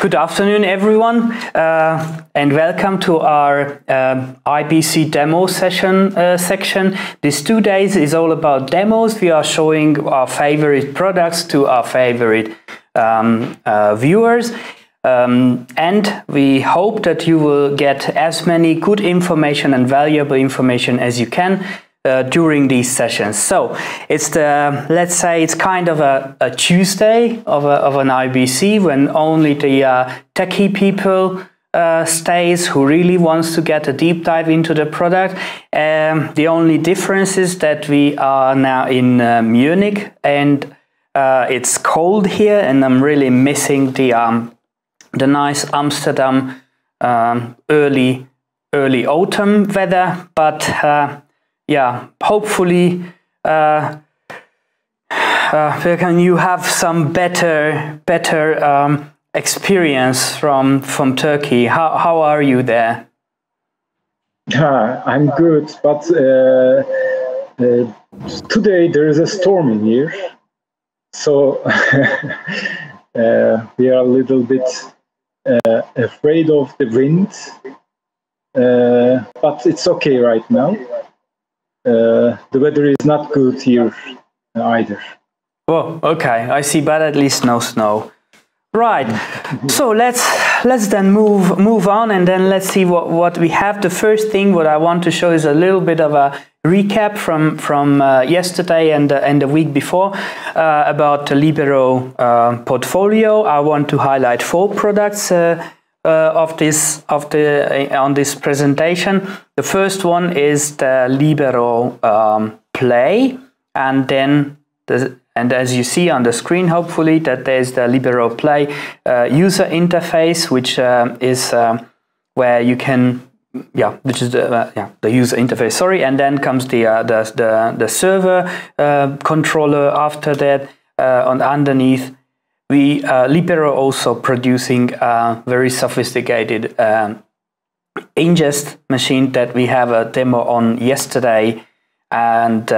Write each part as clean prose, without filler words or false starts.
Good afternoon, everyone, and welcome to our IBC demo section. These 2 days is all about demos. We are showing our favorite products to our favorite viewers. And we hope that you will get as many good information and valuable information as you can during these sessions. So it's let's say it's kind of a Tuesday of an IBC when only the techie people stays who really wants to get a deep dive into the product. The only difference is that we are now in Munich and it's cold here, and I'm really missing the nice Amsterdam early autumn weather, but yeah, hopefully you have some better experience from Turkey. How are you there? I'm good, but today there is a storm in here, so we are a little bit afraid of the wind, but it's okay right now. The weather is not good here either. Oh, okay, I see, but at least no snow. Right. So let's then move on, and then let's see what we have. The first thing what I want to show is a little bit of a recap from yesterday and the week before about the Libero portfolio. I want to highlight 4 products on this presentation. The first one is the Libero Play, and then and as you see on the screen, hopefully, that there's the Libero Play user interface, which is where you can, which is the user interface. Sorry, and then comes the server controller after that. Underneath, Libero also producing a very sophisticated ingest machine that we have a demo on yesterday. And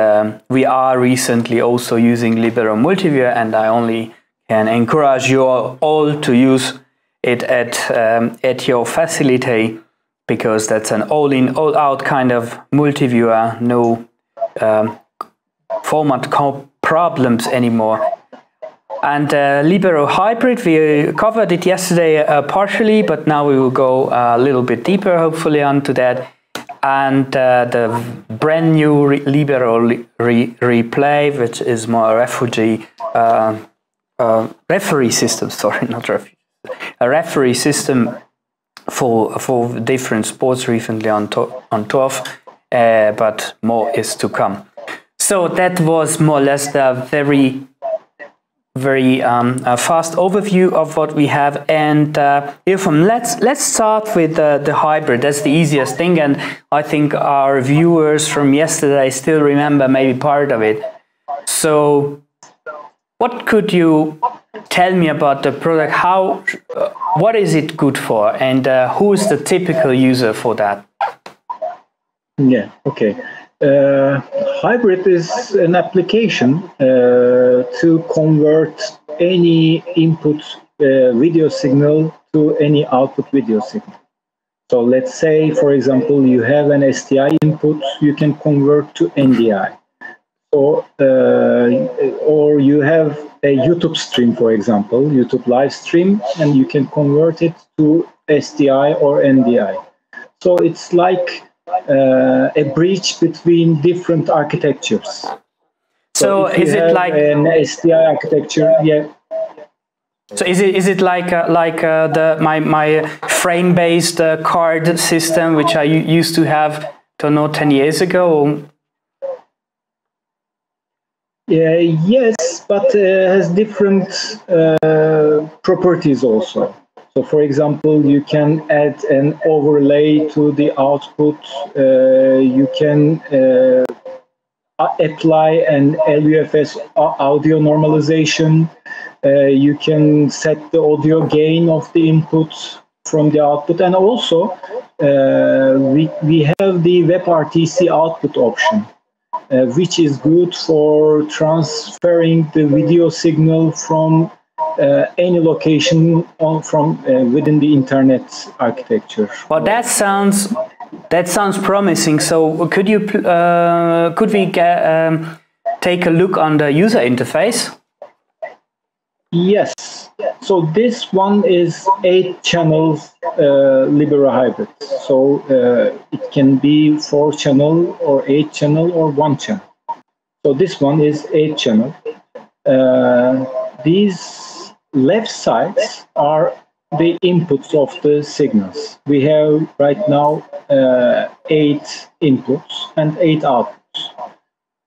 we are recently also using Libero Multiviewer, and I only can encourage you all to use it at your facility, because that's an all-in, all-out kind of multiviewer, no format problems anymore. And Libero Hybrid, we covered it yesterday partially, but now we will go a little bit deeper, hopefully, onto that. And the brand new Libero Replay, which is more referee system. Sorry, not referee. A referee system for different sports recently on turf, but more is to come. So that was more or less the very fast overview of what we have. And let's start with the hybrid. That's the easiest thing, and I think our viewers from yesterday still remember maybe part of it. So what could you tell me about the product? What is it good for, and who is the typical user for that? Yeah, okay. Hybrid is an application to convert any input video signal to any output video signal. So let's say, for example, you have an SDI input, you can convert to NDI. Or you have a YouTube stream, for example, YouTube live stream, and you can convert it to SDI or NDI. So it's like a bridge between different architectures. So is it like an SDI architecture? Yeah. So is it like my frame-based card system, which I used to have, don't know, 10 years ago? Yes, but has different properties also. So, for example, you can add an overlay to the output. You can apply an LUFS audio normalization. You can set the audio gain of the input from the output. And also, we have the Webrtc output option, which is good for transferring the video signal from any location from within the internet architecture. Well, that sounds promising. So could we take a look on the user interface? Yes. So this one is 8 channels Libero hybrid. So it can be 4 channel or 8 channel or 1 channel. So this one is 8 channel. These left sides are the inputs of the signals. We have right now 8 inputs and 8 outputs.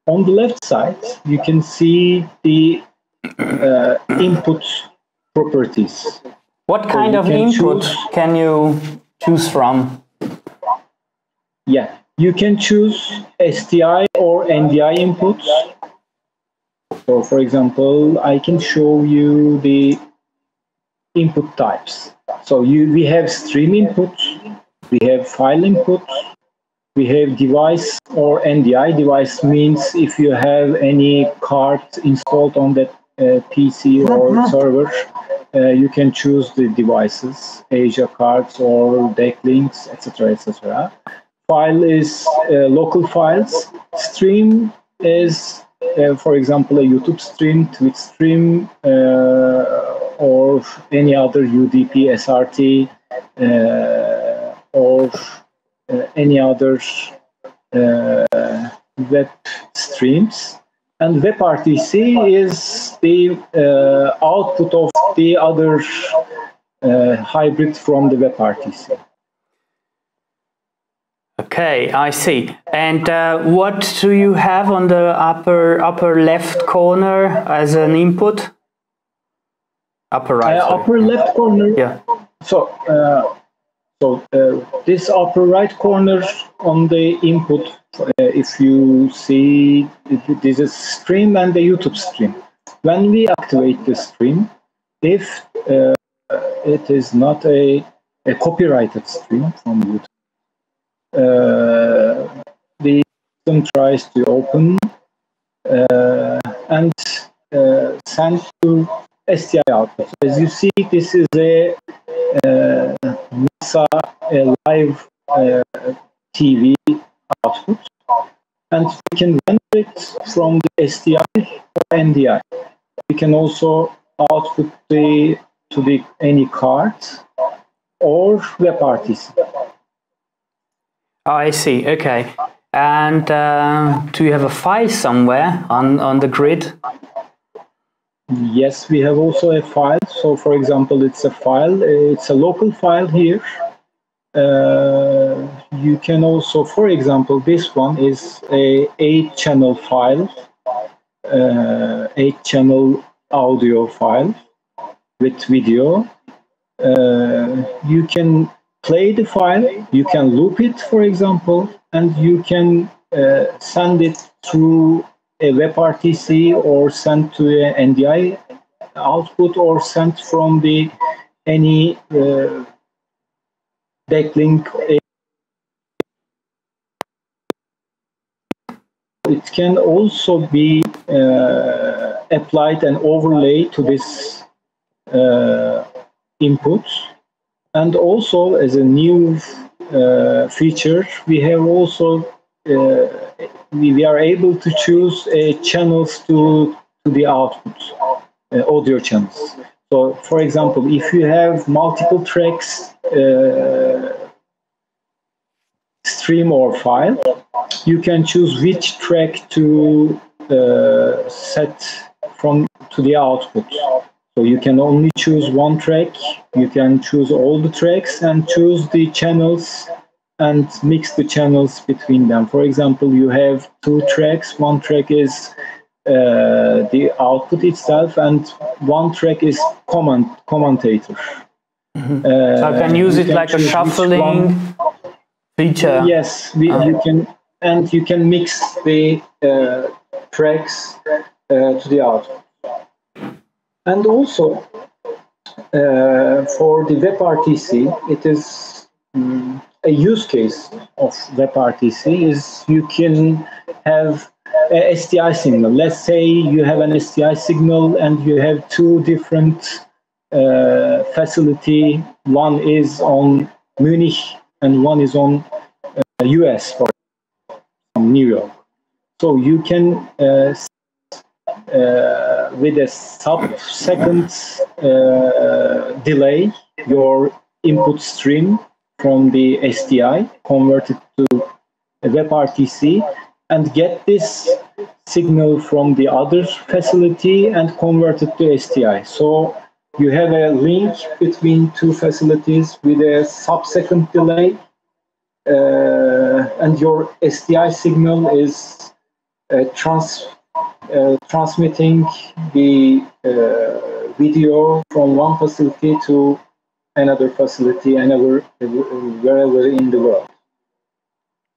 On the left side, you can see the input properties. What kind of input can you choose from? Yeah, you can choose STI or NDI inputs. So, for example, I can show you the input types. So we have stream inputs, we have file inputs, we have device or NDI. Device means if you have any card installed on that PC or server, you can choose the devices, Asia cards or deck links, etc., etc. File is local files. Stream is, for example, a YouTube stream, Twitch stream, or any other UDP, SRT, or any other web streams. And Webrtc is the output of the other hybrid from the Webrtc. Okay, I see. And what do you have on the upper left corner as an input? Upper right. Upper left corner. Yeah. So this upper right corner on the input, if you see, this is stream and the YouTube stream. When we activate the stream, if it is not a copyrighted stream from YouTube, the system tries to open and send to STI output. As you see, this is a NASA live TV output, and we can render it from the STI or NDI. We can also output to any card or Webrtc. Oh, I see. Okay. And do you have a file somewhere on the grid? Yes, we have also a file. So, for example, it's a file. It's a local file here. You can also, for example, this one is a 8-channel file, 8-channel audio file with video. You can play the file, you can loop it, for example, and you can send it through a Webrtc or send to an NDI output or sent from any backlink. It can also be applied and overlay to this input. And also, as a new feature, we have also we are able to choose channels to the output, audio channels. So, for example, if you have multiple tracks, stream or file, you can choose which track to set to the output. So you can only choose one track, you can choose all the tracks and choose the channels and mix the channels between them. For example, you have 2 tracks, one track is the output itself and one track is commentator. Mm-hmm. So I can use it like a shuffling feature. Yes, you can, and you can mix the tracks to the output. And also, for the Webrtc, it is a use case of Webrtc is you can have STI signal. Let's say you have an STI signal and you have two different facility. One is on Munich and one is on US, for New York. So you can with a sub-second delay your input stream from the STI, convert it to Webrtc, and get this signal from the other facility and convert it to STI. So you have a link between two facilities with a sub-second delay, and your STI signal is transmitting the video from one facility to another facility, wherever in the world.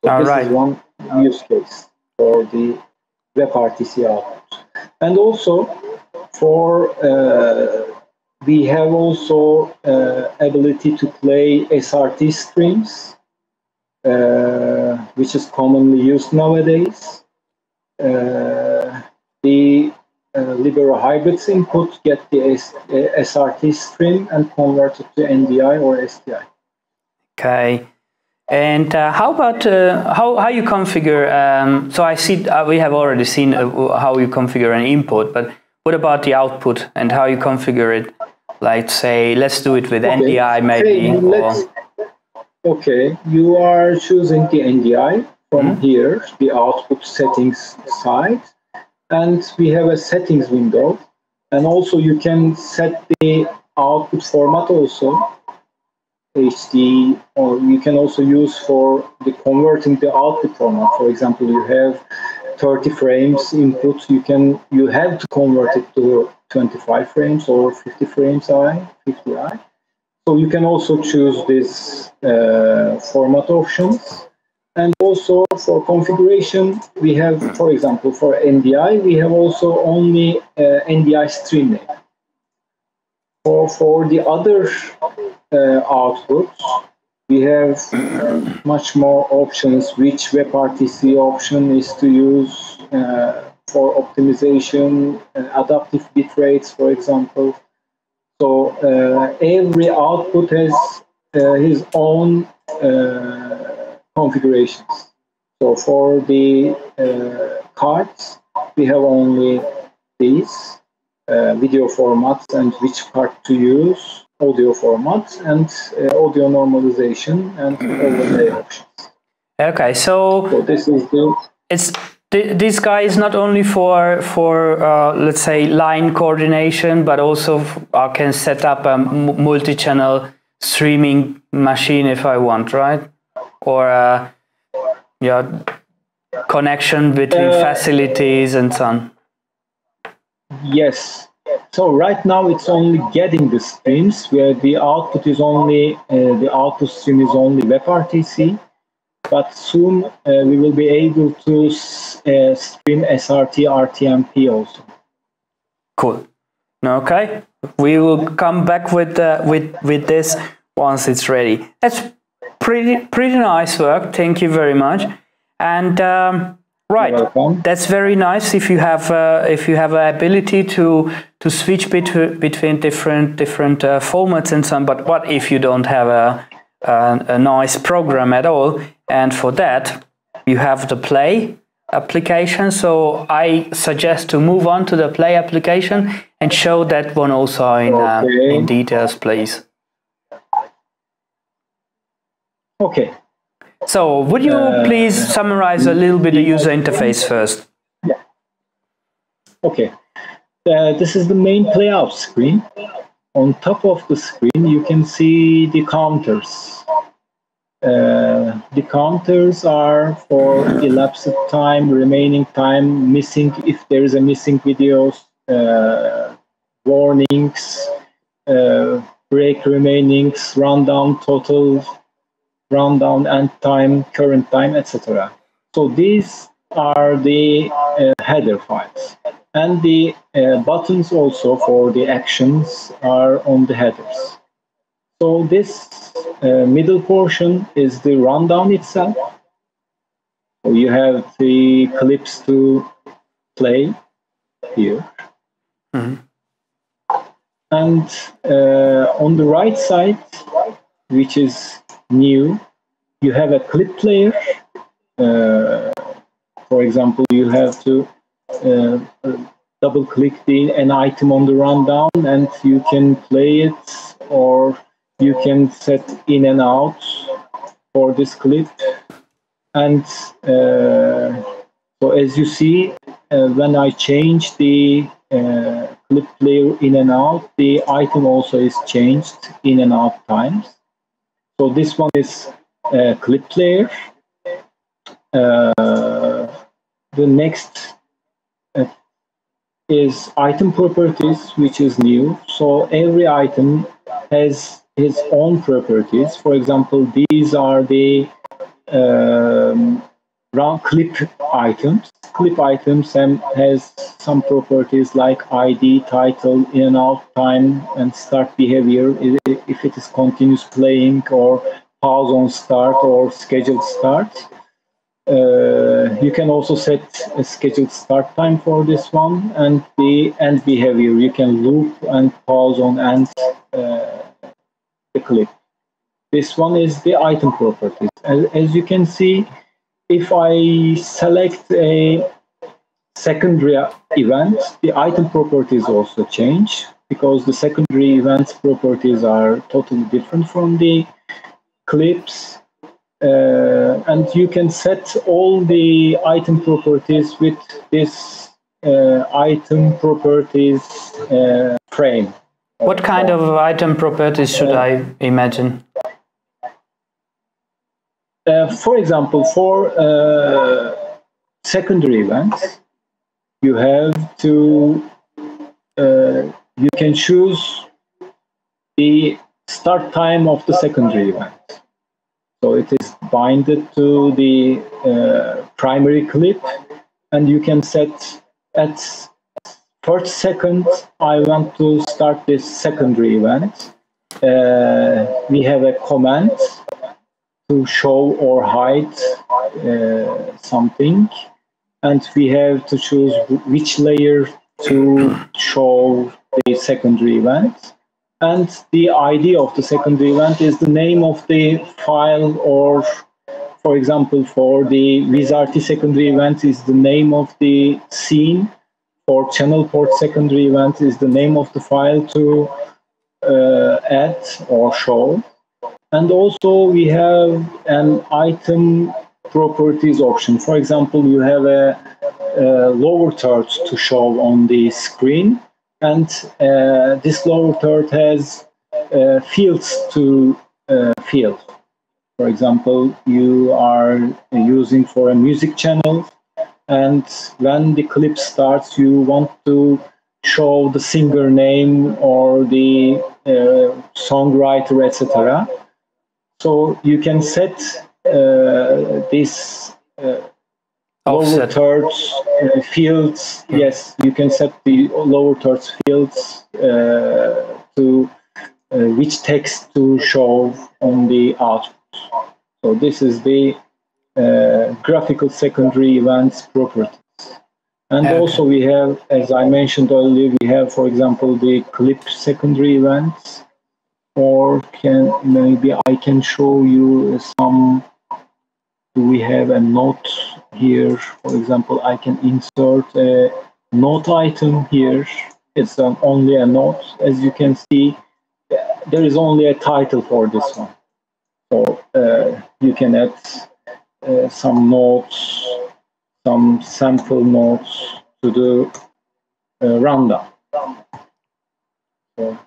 So this is one use case for the Webrtc output. And also for we have also ability to play SRT streams, which is commonly used nowadays. The Libero hybrids input get the SRT stream and convert it to NDI or STI. Okay. And how about how you configure? So I see we have already seen how you configure an input, but what about the output and how you configure it? Like, say, let's do it with NDI maybe. Okay, you are choosing the NDI from here, the output settings side, and we have a settings window, and also you can set the output format also. HD, or you can also use for the converting the output format. For example, you have 30 frames input, you have to convert it to 25 frames or 50 frames 50i. So you can also choose this format options. And also for configuration, we have, for example, for NDI, we have also only NDI stream name. For the other outputs, we have much more options, which Webrtc option is to use for optimization, adaptive bit rates, for example. So every output has his own configurations. So for the cards, we have only these video formats and which card to use, audio formats, and audio normalization and overlay options. Okay, so this is this guy is not only for let's say line coordination, but also I can set up a multi-channel streaming machine if I want, right? Or connection between facilities and so on. Yes. So right now it's only getting the streams where the output is only the output stream is only Webrtc, but soon we will be able to stream SRT, RTMP also. Cool. Okay, we will come back with this once it's ready. That's pretty nice work. Thank you very much. And right, that's very nice if you have an ability to switch between different formats and so on. But what if you don't have a nice program at all? And for that, you have the Play application. So I suggest to move on to the Play application and show that one also in details, please. Okay. So would you please summarize a little bit the user interface first? Yeah. Okay. This is the main Playout screen. On top of the screen, you can see the counters. The counters are for elapsed time, remaining time, missing, if there is a missing videos, warnings, break remainings, rundown, total, rundown, end time, current time, etc. So these are the header files. And the buttons also for the actions are on the headers. So this middle portion is the rundown itself. So you have the clips to play here. Mm-hmm. And on the right side, which is new, you have a clip player. For example, you have to double click an item on the rundown and you can play it, or you can set in and out for this clip. And so as you see, when I change the clip player in and out, the item also is changed in and out times. So this one is clip player. The next is item properties, which is new. So every item has its own properties. For example, these are the round clip items. Clip items has some properties like ID, title, in and out time, and start behavior, if it is continuous playing, or pause on start, or scheduled start. You can also set a scheduled start time for this one, and the end behavior. You can loop and pause on end the clip. This one is the item properties. As you can see, if I select a secondary event, the item properties also change, because the secondary events properties are totally different from the clips. And you can set all the item properties with this item properties frame. What kind of item properties should I imagine? For example, for secondary events, you have to, you can choose the start time of the secondary event. So it is binded to the primary clip, and you can set at first second, I want to start this secondary event. We have a command to show or hide something, and we have to choose which layer to show the secondary event. And the ID of the secondary event is the name of the file, or for example, for the Webrtc secondary event is the name of the scene. For channel port secondary event is the name of the file to add or show. And also we have an item properties option. For example, you have a lower third to show on the screen, and this lower third has fields to fill. For example, you are using for a music channel, and when the clip starts, you want to show the singer name or the songwriter, etc. So you can set this lower thirds fields. Yes, you can set the lower thirds fields to which text to show on the output. So this is the graphical secondary events properties. And also we have, as I mentioned earlier, we have, for example, the clip secondary events. Or maybe I can show you some. We have a note here. For example, I can insert a note item here. It's only a note. As you can see, there is only a title for this one. So you can add some notes, some sample notes to the rundown. So,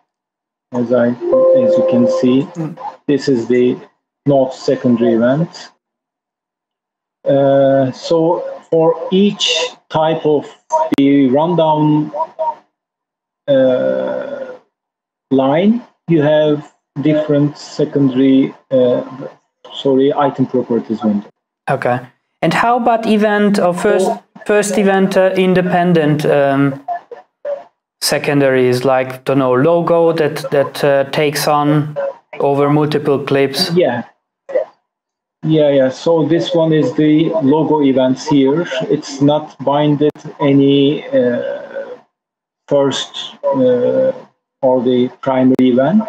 as you can see, this is the note secondary event. So for each type of the rundown line, you have different secondary, item properties window. Okay. And how about event or first event independent secondaries, like, don't know, logo that takes on over multiple clips? Yeah. Yeah. So this one is the logo events here. It's not binded any first or the primary event.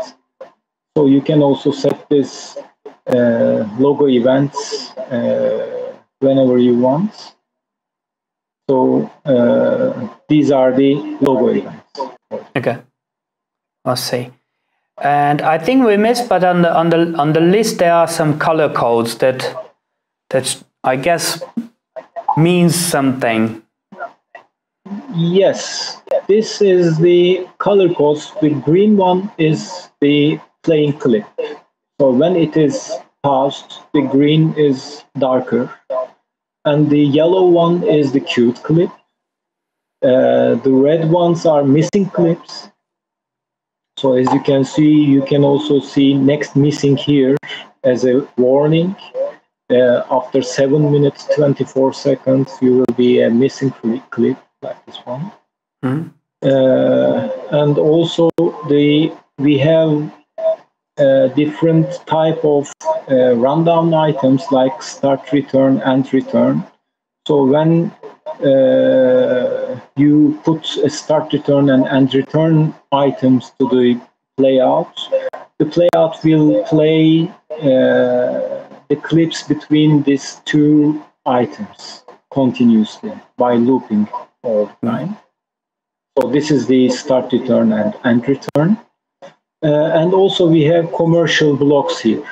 So you can also set this logo events whenever you want. So these are the logo events. Okay, I'll see. And I think we missed, but on the list there are some color codes that I guess means something. Yes, this is the color codes. The green one is the playing clip. So when it is paused, the green is darker, and the yellow one is the queued clip. The red ones are missing clips. So as you can see, you can also see next missing here as a warning. After 7 minutes 24 seconds, you will be a missing clip like this one. Mm-hmm. And also we have different type of rundown items like start return, end return. So when you put a start return and end return items to the playout, the playout will play the clips between these two items continuously by looping all the time. So this is the start return and end return. And also we have commercial blocks here.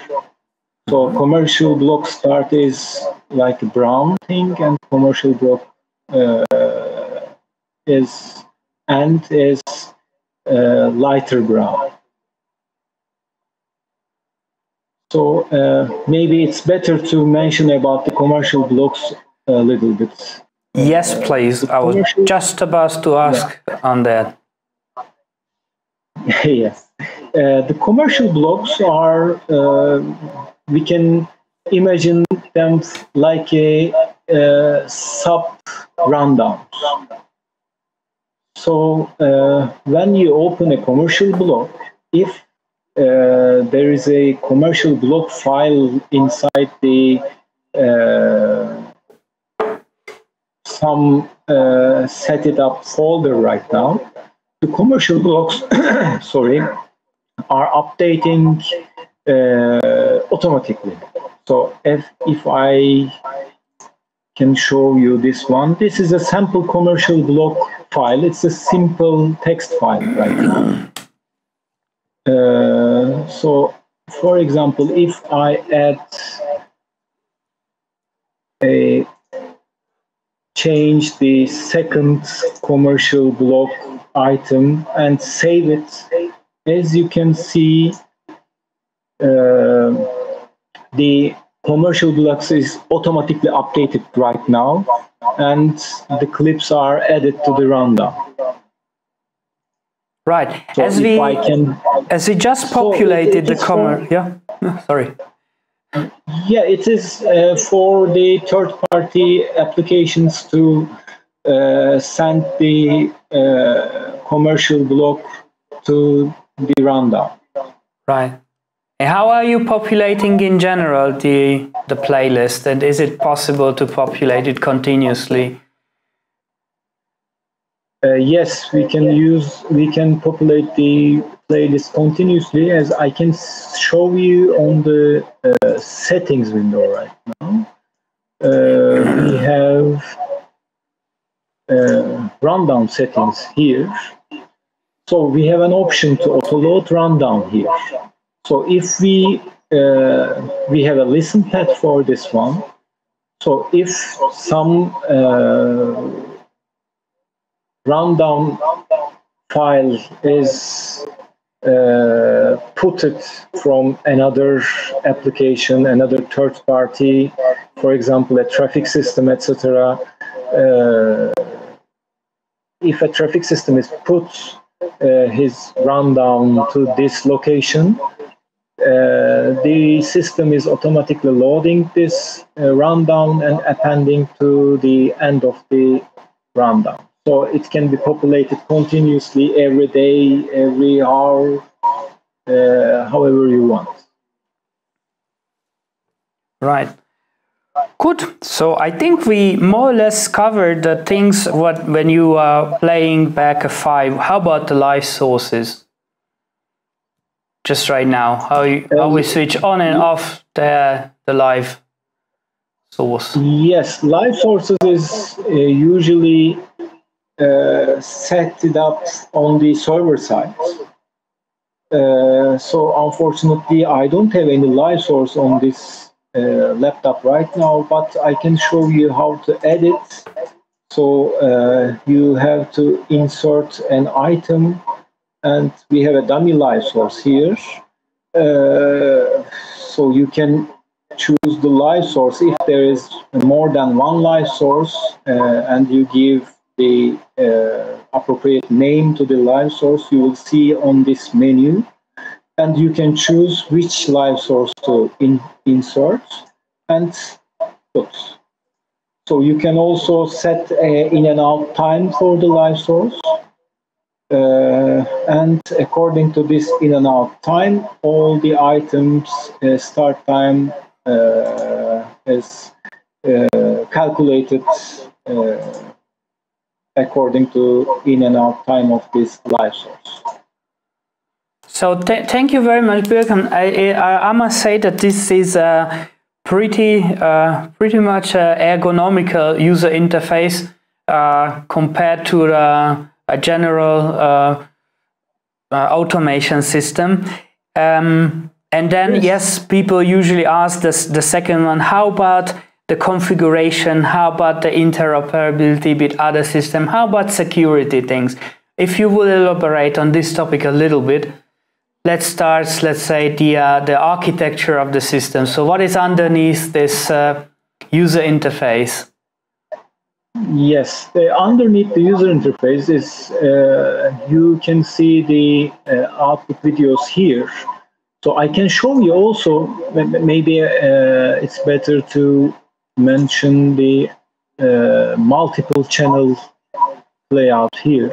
So commercial block start is like a brown thing, and commercial block is lighter brown. So maybe it's better to mention about the commercial blocks a little bit. Yes, please. I was just about to ask on that. Yes. The commercial blocks are, we can imagine them like a sub-rundown. So when you open a commercial block, if there is a commercial block file inside the some set it up folder right now, the commercial blocks sorry, are updating automatically. So if I can show you this one, this is a sample commercial block file. It's a simple text file right now. So for example, if I add change the second commercial block item and save it, as you can see, the commercial blocks is automatically updated right now, and the clips are added to the rundown. Right. So as we just populated the commercial, sorry. Yeah, it is for the third-party applications to send the commercial block to the rundown. Right. And how are you populating in general the playlist, and is it possible to populate it continuously? Yes, we can populate the playlist continuously, as I can show you on the settings window right now. We have rundown settings here. So we have an option to auto-load rundown here. So if we have a listen pad for this one. So if some rundown file is put it from another application, another third party, for example, a traffic system, etc. If a traffic system is put his rundown to this location, the system is automatically loading this rundown and appending to the end of the rundown. So it can be populated continuously every day, every hour, however you want. Right. Good. So I think we more or less covered the things when you are playing back a file. How about the live sources? Just right now, how we switch on and off the live source. Yes, live sources is usually set it up on the server side. So unfortunately, I don't have any live source on this laptop right now, but I can show you how to edit. So you have to insert an item, and we have a dummy live source here. So you can choose the live source if there is more than one live source, and you give the appropriate name to the live source. You will see on this menu, and you can choose which live source to insert and put. So you can also set in and out time for the live source. And according to this in and out time, all the items start time is calculated according to in and out time of this live source. So thank you very much, Birkan. I must say that this is a pretty much ergonomical user interface compared to a general automation system. And then, yes, people usually ask the second one, how about the configuration, how about the interoperability with other systems, how about security things? If you will elaborate on this topic a little bit, let's start, let's say, the architecture of the system. So what is underneath this user interface? Yes, underneath the user interface is, you can see the output videos here. So I can show you also, maybe it's better to mention the multiple channel playout here.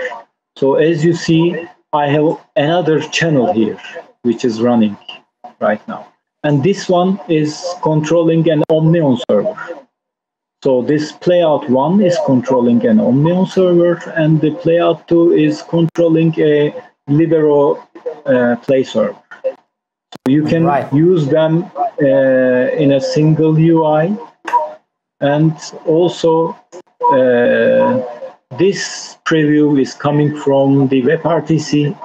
So as you see, I have another channel here, which is running right now. And this one is controlling an Omnion server. So this Playout 1 is controlling an Omnion server, and the Playout 2 is controlling a Libero Play server. So you can use them in a single UI, and also this preview is coming from the Webrtc.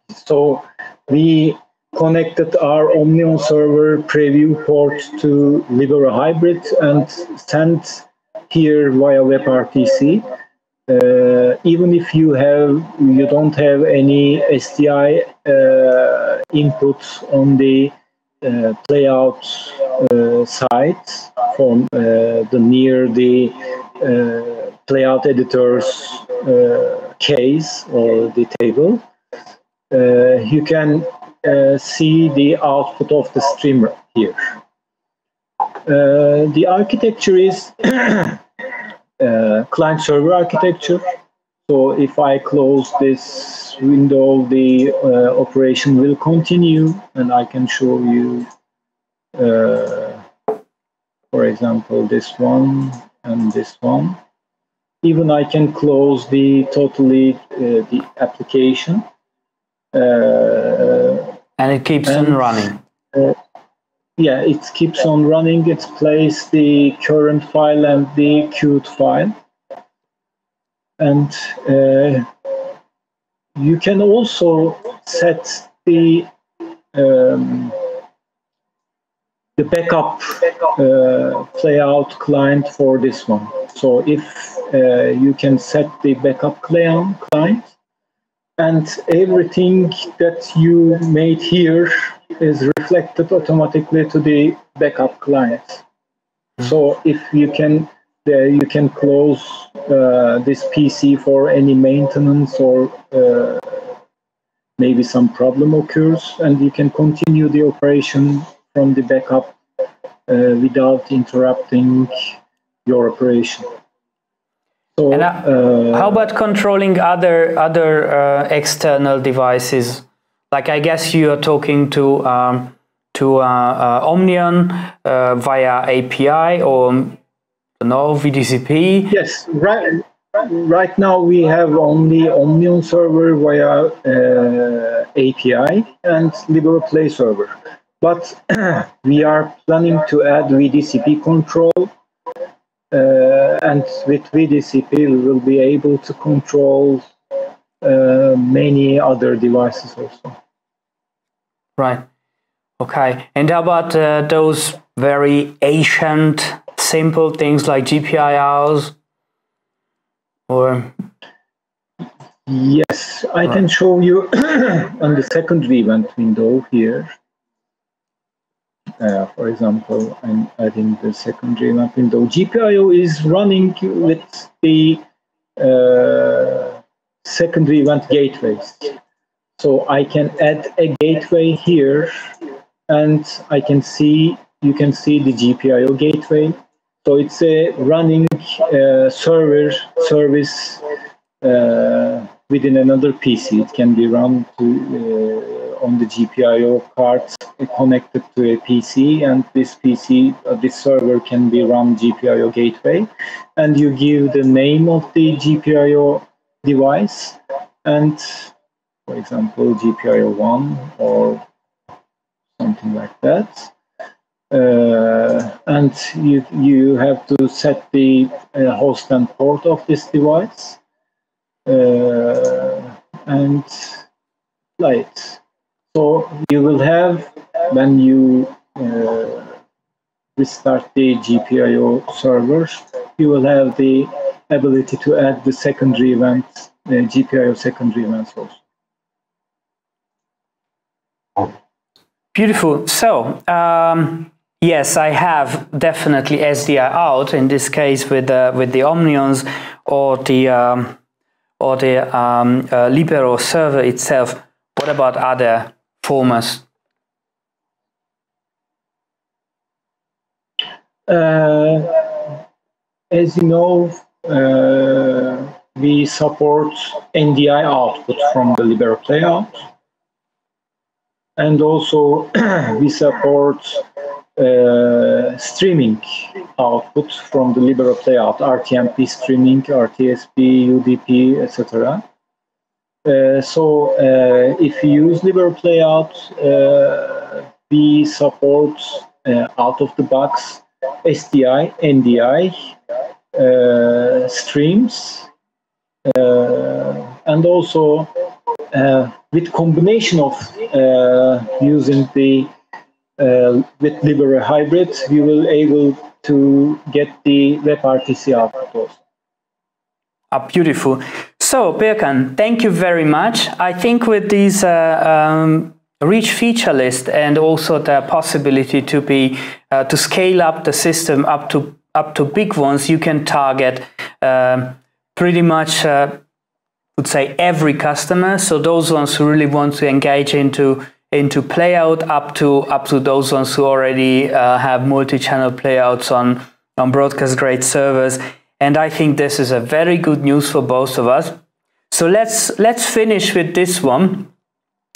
So we connected our Omnion server preview port to Libero Hybrid and sent here via Webrtc. Even if you don't have any SDI inputs on the Playout side from near the Playout editor's case or the table, you can see the output of the streamer here. The architecture is client-server architecture. So if I close this window, the operation will continue, and I can show you, for example, this one and this one. Even I can close the application. And it keeps on running. Yeah, it keeps on running. It plays the current file and the queued file. And you can also set the backup playout client for this one. So if you can set the backup client, and everything that you made here is reflected automatically to the backup client. So if you can close this PC for any maintenance or maybe some problem occurs, and you can continue the operation from the backup without interrupting your operation. So, and how about controlling other external devices? Like, I guess you are talking to to Omnion via API or no VDCP? Yes, right now we have only Omnion server via API and Libero Play server. But we are planning to add VDCP control, and with VDCP we will be able to control many other devices also. Right. Okay. And how about those very ancient, simple things like GPIOs? Or yes, I can show you on the secondary event window here. For example, I'm adding the secondary event window. GPIO is running with the secondary event gateways. So I can add a gateway here, and you can see the GPIO gateway. So it's a running service within another PC. It can be run on the GPIO cards connected to a PC, and this PC, this server can be run GPIO gateway, and you give the name of the GPIO device, and for example GPIO 1 or something like that. And you have to set the host and port of this device and play it. So you will have, when you restart the GPIO servers, you will have the ability to add the secondary events, GPIO secondary events also. Beautiful. So yes, I have definitely SDI out in this case with the Omnions or the Libero server itself. What about other formats? As you know, we support NDI output from the Libero Playout, and also we support streaming output from the Libero Playout, RTMP streaming, RTSP, UDP, etc. So if you use Libero Playout, we support out of the box SDI, NDI streams, and also with combination of using the with Libero Hybrid, we will able to get the Webrtc output also. Beautiful. So, Birkan, thank you very much. I think with these rich feature list and also the possibility to be to scale up the system up to big ones, you can target pretty much would say every customer. So those ones who really want to engage into Playout, up to those ones who already have multi-channel Playouts on broadcast grade servers. And I think this is a very good news for both of us. So let's finish with this one.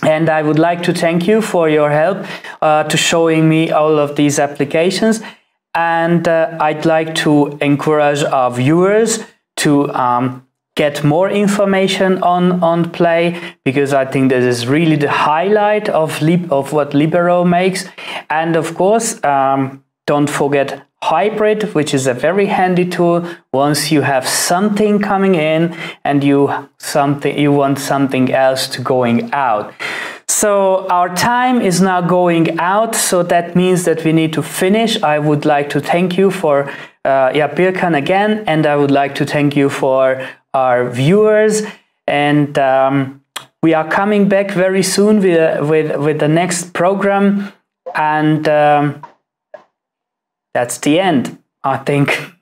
And I would like to thank you for your help to showing me all of these applications. And I'd like to encourage our viewers to get more information on Play, because I think this is really the highlight of what Libero makes. And of course, don't forget Hybrid, which is a very handy tool once you have something coming in and you want something else to going out. So our time is now going out, so that means that we need to finish. I would like to thank you for Birkan again, and I would like to thank you for our viewers, and we are coming back very soon with the next program, and that's the end, I think.